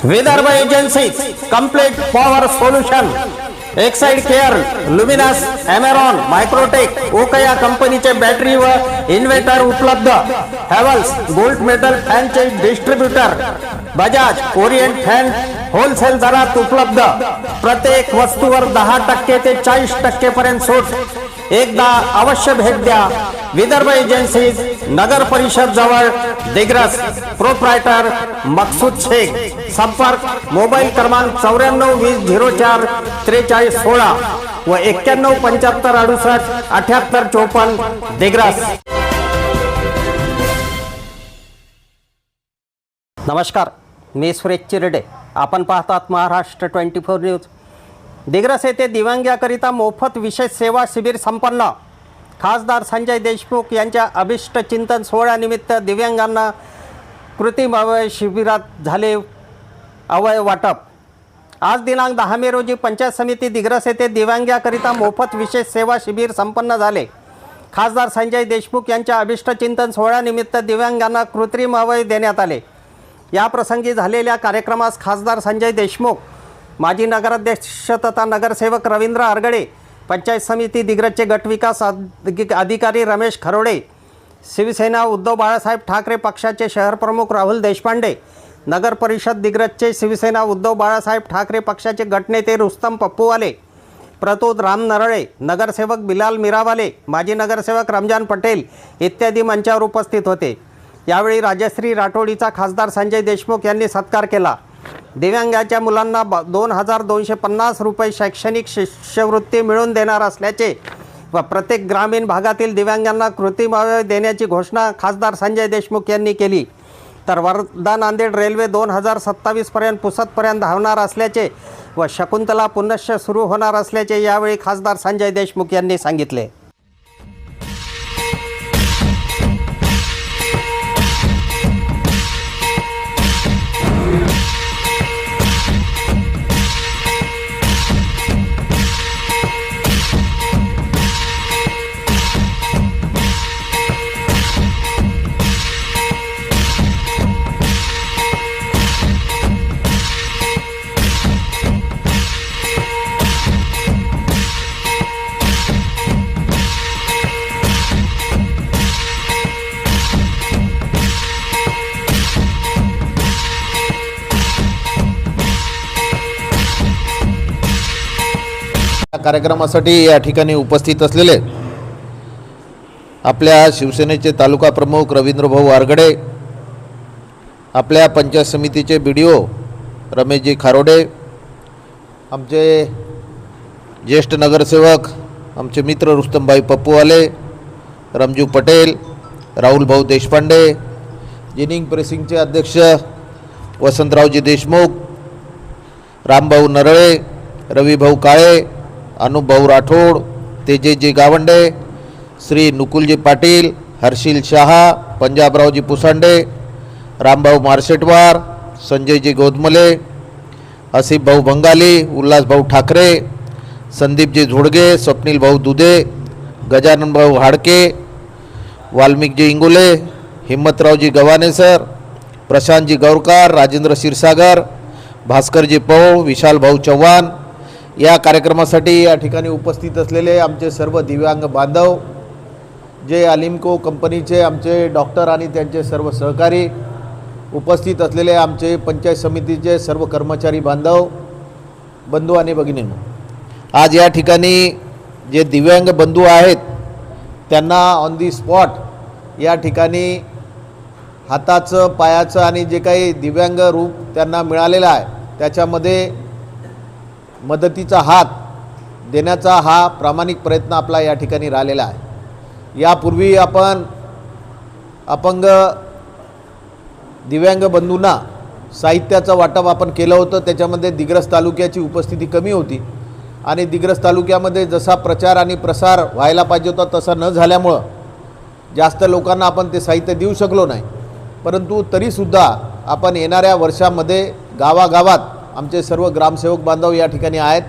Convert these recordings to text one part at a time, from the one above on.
Vidarbha agency complete power solution, Exide care, Luminous, Amaron, Microtek, ओकया कंपनीचे battery व inverter उपलब्ध। हॅवल्स गोल्ड मेटल फॅनचे distributor, Bajaj Orient fan wholesale दरात उपलब्ध। प्रत्येक वस्तूवर 10% ते 40% पर्यंत सूट। एकदा अवश्य भेट द्या। विदर्भ एजन्सी, नगर परिषद जवळ, दिग्रस। प्रोप्रायटर मकसूद शेख। संपर्क मोबाईल क्रमांक 9420044316 व 9175687854 दिग्रस। नमस्कार, मी सुरेश चिरडे। आपण पाहतात महाराष्ट्र 24 न्यूज। दिग्रस येथे दिव्यांगाकरिता मोफत विशेष सेवा शिबिर संपन्न। खासदार संजय देशमुख यांच्या अभिष्ट चिंतन सोहळ्यानिमित्त दिव्यांगांना कृत्रिम अवयव शिबिरात झाले अवयव वाटप। आज दिनांक 10 मे रोजी पंचायत समिती दिग्रस येथे दिव्यांगाकरिता मोफत विशेष सेवा शिबिर संपन्न झाले। खासदार संजय देशमुख यांच्या अभिष्ट चिंतन सोहळ्यानिमित्त दिव्यांगांना कृत्रिम अवयव देण्यात आले। या प्रसंगी झालेल्या कार्यक्रमास खासदार संजय देशमुख, माजी नगराध्यक्ष तथा नगरसेवक रवींद्र आरगडे, पंचायत समिती दिग्रसचे गटविकास अधिकारी रमेश खरोडे, शिवसेना उद्धव बाळासाहेब ठाकरे पक्षाचे शहर प्रमुख राहुल देशपांडे, नगर परिषद दिग्रसचे शिवसेना उद्धव बाळासाहेब ठाकरे पक्षाचे गटनेते रुस्तम पप्पूवाले, प्रतोद राम नरळे, नगरसेवक बिलाल मीरावाले, माजी नगरसेवक रमजान पटेल इत्यादी मंचावर उपस्थित होते। यावेळी राजश्री राठोडीचा खासदार संजय देशमुख यांनी सत्कार केला। दिव्यांगाच्या मुलांना 2250 रुपये शैक्षणिक शिष्यवृत्ती मिळवून देणार असल्याचे व प्रत्येक ग्रामीण भागातील दिव्यांगांना कृत्रिम अवयव देण्याची घोषणा खासदार संजय देशमुख यांनी केली। तर वर्धा नांदेड रेल्वे 2027 पर्यंत पुसदपर्यंत धावणार असल्याचे व शकुंतला पुनश्च सुरू होणार असल्याचे यावेळी खासदार संजय देशमुख यांनी सांगितले। कार्यक्रमासाठी या ठिकाणी उपस्थित असलेले आपल्या शिवसेनेचे तालुका प्रमुख रवींद्रभाऊ आरगडे, आपल्या पंचायत समितीचे बीडीओ रमेशजी खारोडे, आमचे ज्येष्ठ नगरसेवक आमचे मित्र रुस्तमभाई पप्पूवाले, रमजू पटेल, राहुलभाऊ देशपांडे, जिनिंग प्रेसिंगचे अध्यक्ष वसंतरावजी देशमुख, रामभाऊ नरळे, रविभाऊ काळे, अनुभाऊ राठोड, तेजेजी गावंडे, श्री नुकुलजी पाटील, हर्षिल शहा, पंजाबरावजी पुसांडे, रामभाऊ मार्शेटवार, संजयजी गोदमले, आसिफभाऊ बंगाली, उल्हासभाऊ ठाकरे, संदीपजी झोडगे, स्वप्नीलभाऊ दुधे, गजाननभाऊ हाडके, वाल्मिकजी इंगुले, हिम्मतरावजी गवाने सर, प्रशांतजी गौरकार, राजेंद्र क्षीरसागर, भास्करजी पौ, विशालभाऊ चव्हाण, या कार्यक्रमासाठी या ठिकाणी उपस्थित असलेले आमचे सर्व दिव्यांग बांधव, जे अलिम्को कंपनीचे आमचे डॉक्टर आणि त्यांचे सर्व सहकारी, उपस्थित असलेले आमचे पंचायत समितीचे सर्व कर्मचारी बांधव, बंधू आणि भगिनींनो, आज या ठिकाणी जे दिव्यांग बंधू आहेत त्यांना ऑन दी स्पॉट या ठिकाणी हाताचं, पायाचं आणि जे काही दिव्यांग रूप त्यांना मिळालेलं आहे त्याच्यामध्ये मदतीचा हात देण्याचा हा प्रामाणिक प्रयत्न आपला या ठिकाणी राहिलेला आहे। यापूर्वी आपण अपंग दिव्यांग बंधूंना साहित्याचं वाटप आपण केलं होतं। त्याच्यामध्ये दिग्रस तालुक्याची उपस्थिती कमी होती आणि दिग्रस तालुक्यामध्ये जसा प्रचार आणि प्रसार व्हायला पाहिजे होता तसा न झाल्यामुळं जास्त लोकांना आपण ते साहित्य देऊ शकलो नाही। परंतु तरीसुद्धा आपण येणाऱ्या वर्षामध्ये गावागावात आमचे सर्व ग्रामसेवक बांधव या ठिकाणी आहेत,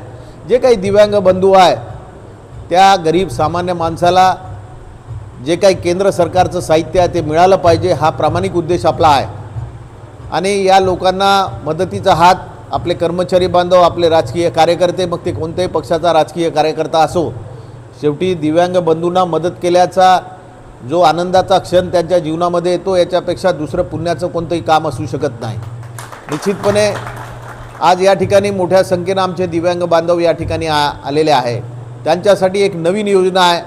जे काही दिव्यांग बंधू आहे त्या गरीब सामान्य माणसाला जे काही केंद्र सरकारचं साहित्य आहे ते मिळालं पाहिजे, हा प्रामाणिक उद्देश आपला आहे। आणि या लोकांना मदतीचा हात आपले कर्मचारी बांधव, आपले राजकीय कार्यकर्ते, मग ते कोणत्याही पक्षाचा राजकीय कार्यकर्ता असो, शेवटी दिव्यांग बंधूंना मदत केल्याचा जो आनंदाचा क्षण त्यांच्या जीवनामध्ये येतो, याच्यापेक्षा दुसरं पुण्याचं कोणतंही काम असू शकत नाही. निश्चितपणे आज या ठिकाणी मोठ्या संख्येनं आमचे दिव्यांग बांधव या ठिकाणी आलेले आहे. त्यांच्यासाठी एक नवीन योजना आहे.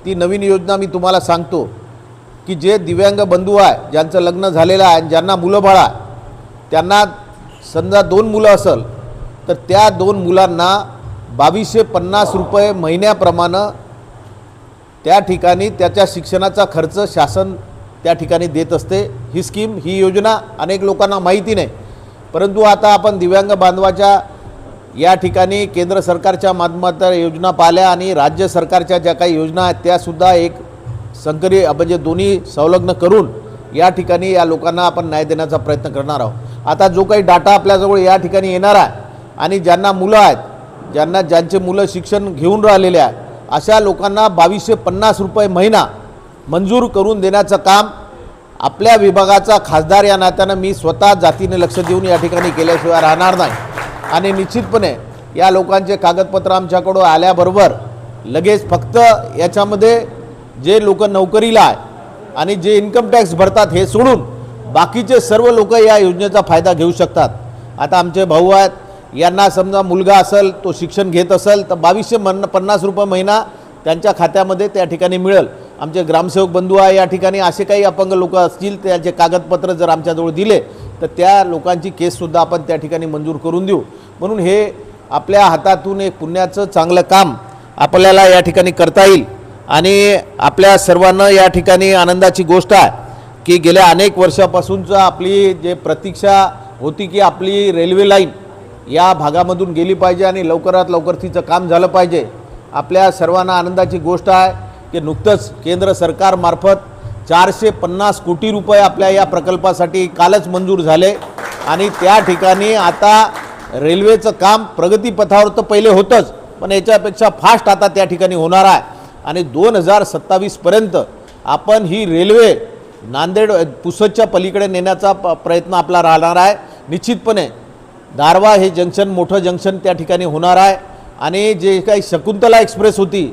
ती नवीन योजना मी तुम्हाला सांगतो की जे दिव्यांग बंधू आहे, ज्यांचं लग्न झालेलं आहे, ज्यांना मुलं बाळ आहे, त्यांना समजा 2 मुलं असेल तर त्या 2 मुलांना 2250 रुपये महिन्याप्रमाणे त्या ठिकाणी त्याच्या शिक्षणाचा खर्च शासन त्या ठिकाणी देत असते. ही स्कीम, ही योजना अनेक लोकांना माहिती नाही, परंतु आता आपण दिव्यांग बांधवाच्या या ठिकाणी केंद्र सरकारच्या माध्यमातून योजना पाहिल्या आणि राज्य सरकारच्या ज्या काही योजना आहेत त्यासुद्धा एक संकरी म्हणजे दोन्ही संलग्न करून या ठिकाणी या लोकांना आपण न्याय देण्याचा प्रयत्न करणार आहोत. आता जो काही डाटा आपल्याजवळ या ठिकाणी येणार आहे आणि ज्यांना मुलं आहेत, ज्यांचे मुलं शिक्षण घेऊन राहिलेले आहे, अशा लोकांना 2250 रुपये महिना मंजूर करून देण्याचं काम आपल्या विभागाचा खासदार या नात्यानं मी स्वतः जातीने लक्ष देऊन या ठिकाणी केल्याशिवाय राहणार नाही. आणि निश्चितपणे या लोकांचे कागदपत्र आमच्याकडं आल्याबरोबर लगेच फक्त याच्यामध्ये जे लोक नोकरीला आहे आणि जे इन्कम टॅक्स भरतात हे सोडून बाकीचे सर्व लोक या योजनेचा फायदा घेऊ शकतात. आता आमचे भाऊ आहेत, यांना समजा मुलगा असेल, तो शिक्षण घेत असेल तर 2250 रुपये महिना त्यांच्या खात्यामध्ये त्या ठिकाणी मिळेल. आमचे ग्रामसेवक बंधू आहे या ठिकाणी, असे काही अपंग लोक असतील त्यांचे कागदपत्र जर आमच्याजवळ दिले तर त्या लोकांची केससुद्धा आपण त्या ठिकाणी मंजूर करून देऊ. म्हणून हे आपल्या हातातून एक पुण्याचं चांगलं काम आपल्याला या ठिकाणी करता येईल. आणि आपल्या सर्वांना या ठिकाणी आनंदाची गोष्ट आहे की गेल्या अनेक वर्षापासूनचं आपली जे प्रतीक्षा होती की आपली रेल्वे लाईन या भागामधून गेली पाहिजे आणि लवकरात लवकर तिचं काम झालं पाहिजे. आपल्या सर्वांना आनंदाची गोष्ट आहे की नुकतंच केंद्र सरकारमार्फत 450 कोटी रुपये आपल्या या प्रकल्पासाठी कालच मंजूर झाले आणि त्या ठिकाणी आता रेल्वेचं काम प्रगतीपथावर तर पहिले होतंच, पण याच्यापेक्षा फास्ट आता त्या ठिकाणी होणार आहे. आणि 2027पर्यंत आपण ही रेल्वे नांदेड पुसदच्या पलीकडे नेण्याचा प्रयत्न आपला राहणार आहे. निश्चितपणे दारवा हे जंक्शन मोठं जंक्शन त्या ठिकाणी होणार आहे. आणि जे काही शकुंतला एक्सप्रेस होती,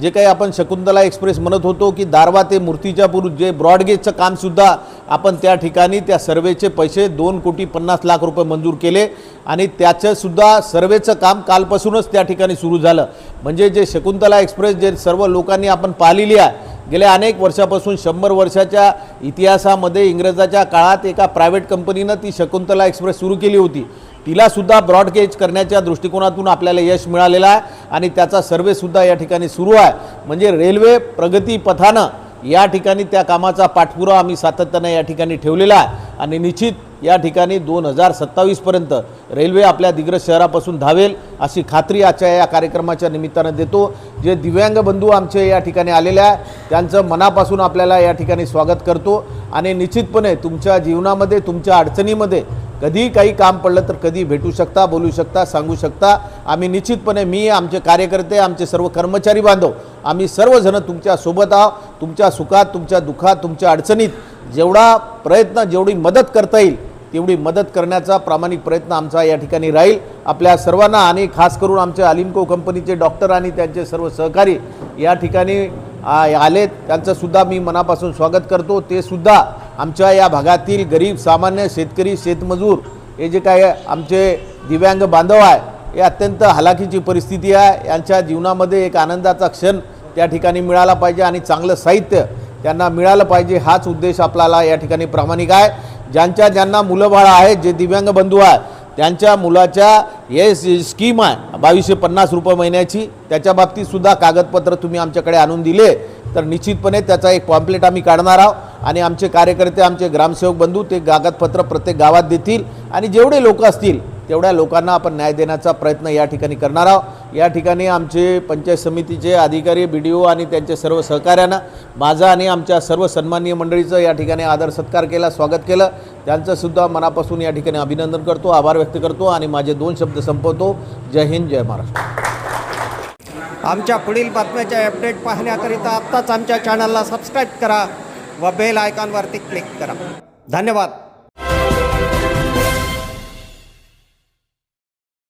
जे काही आपण शकुंतला एक्सप्रेस म्हणत होतो की दारवा ते मूर्तिजापूर जे ब्रॉडगेजचं कामसुद्धा आपण त्या ठिकाणी त्या सर्वेचे पैसे 2,50,00,000 रुपये मंजूर केले आणि त्याचंसुद्धा सर्वेचं काम कालपासूनच त्या ठिकाणी सुरू झालं. म्हणजे जे शकुंतला एक्सप्रेस जे सर्व लोकांनी आपण पाहिलेली आहे, गेल्या अनेक वर्षापासून 100 वर्षाच्या इतिहासामध्ये इंग्रजाच्या काळात एका प्रायव्हेट कंपनीनं ती शकुंतला एक्सप्रेस सुरू केली होती. तिलासुद्धा ब्रॉडगेज करण्याच्या दृष्टिकोनातून आपल्याला यश मिळालेलं आहे आणि त्याचा सर्वेसुद्धा या ठिकाणी सुरू आहे. म्हणजे रेल्वे प्रगतीपथानं या ठिकाणी त्या कामाचा पाठपुरावा आम्ही सातत्यानं या ठिकाणी ठेवलेला आहे. आणि निश्चित या ठिकाणी 2027पर्यंत रेल्वे आपल्या दिग्रस शहरापासून धावेल अशी खात्री आजच्या या कार्यक्रमाच्या निमित्तानं देतो. जे दिव्यांग बंधू आमचे या ठिकाणी आलेले आहे त्यांचं मनापासून आपल्याला या ठिकाणी स्वागत करतो. आणि निश्चितपणे तुमच्या जीवनामध्ये, तुमच्या अडचणीमध्ये कधी काही काम पडलं तर कधी भेटू शकता, बोलू शकता, सांगू शकता. आम्ही निश्चितपणे, मी, आमचे कार्यकर्ते, आमचे सर्व कर्मचारी बांधव, आम्ही सर्वजण तुमच्या सोबत आहोत. तुमच्या सुखात, तुमच्या दुःखात, तुमच्या अडचणीत जेवढा प्रयत्न, जेवढी मदत करता येईल तेवढी मदत करण्याचा प्रामाणिक प्रयत्न आमचा या ठिकाणी राहील. आपल्या सर्वांना आणि खास करून आमचे अलिम्को कंपनीचे डॉक्टर आणि त्यांचे सर्व सहकारी या ठिकाणी आलेत, त्यांचंसुद्धा मी मनापासून स्वागत करतो. ते सुद्धा आमच्या या भागातील गरीब सामान्य शेतकरी, शेतमजूर, हे जे काय आमचे दिव्यांग बांधव आहे, हे अत्यंत हालाकीची परिस्थिती आहे. यांच्या जीवनामध्ये एक आनंदाचा क्षण त्या ठिकाणी मिळाला पाहिजे आणि चांगलं साहित्य त्यांना मिळालं पाहिजे, हाच उद्देश आपल्याला या ठिकाणी प्रामाणिक आहे. ज्यांना मुलं बाळं आहेत, जे दिव्यांग बंधू आहेत, त्यांच्या मुलाच्या हे स्कीम आहे 2250 रुपये महिन्याची, त्याच्या बाबतीतसुद्धा कागदपत्र तुम्ही आमच्याकडे आणून दिले तर निश्चितपणे त्याचा एक पॉम्पलेट आम्ही काढणार आहोत. आणि आमचे कार्यकर्ते, आमचे ग्रामसेवक बंधू ते कागदपत्र प्रत्येक गावात देतील आणि जेवढे लोक असतील तेवढ्या लोकांना आपण न्याय देण्याचा प्रयत्न या ठिकाणी करणार आहोत. या ठिकाणी आमचे पंचायत समितीचे अधिकारी, BDO आणि त्यांचे सर्व सहकाऱ्यांना माझा आणि आमच्या सर्व सन्माननीय मंडळीचं या ठिकाणी आदर सत्कार केला, स्वागत केलं. त्यांचंसुद्धा मनापासून या ठिकाणी अभिनंदन करतो, आभार व्यक्त करतो आणि माझे 2 शब्द संपवतो. जय हिंद, जय महाराष्ट्र. आमच्या पुढील बातम्याचे अपडेट पाहण्याकरिता आत्ताच आमच्या चॅनलला सबस्क्राईब करा व बेल आयकॉनवरती क्लिक करा. धन्यवाद.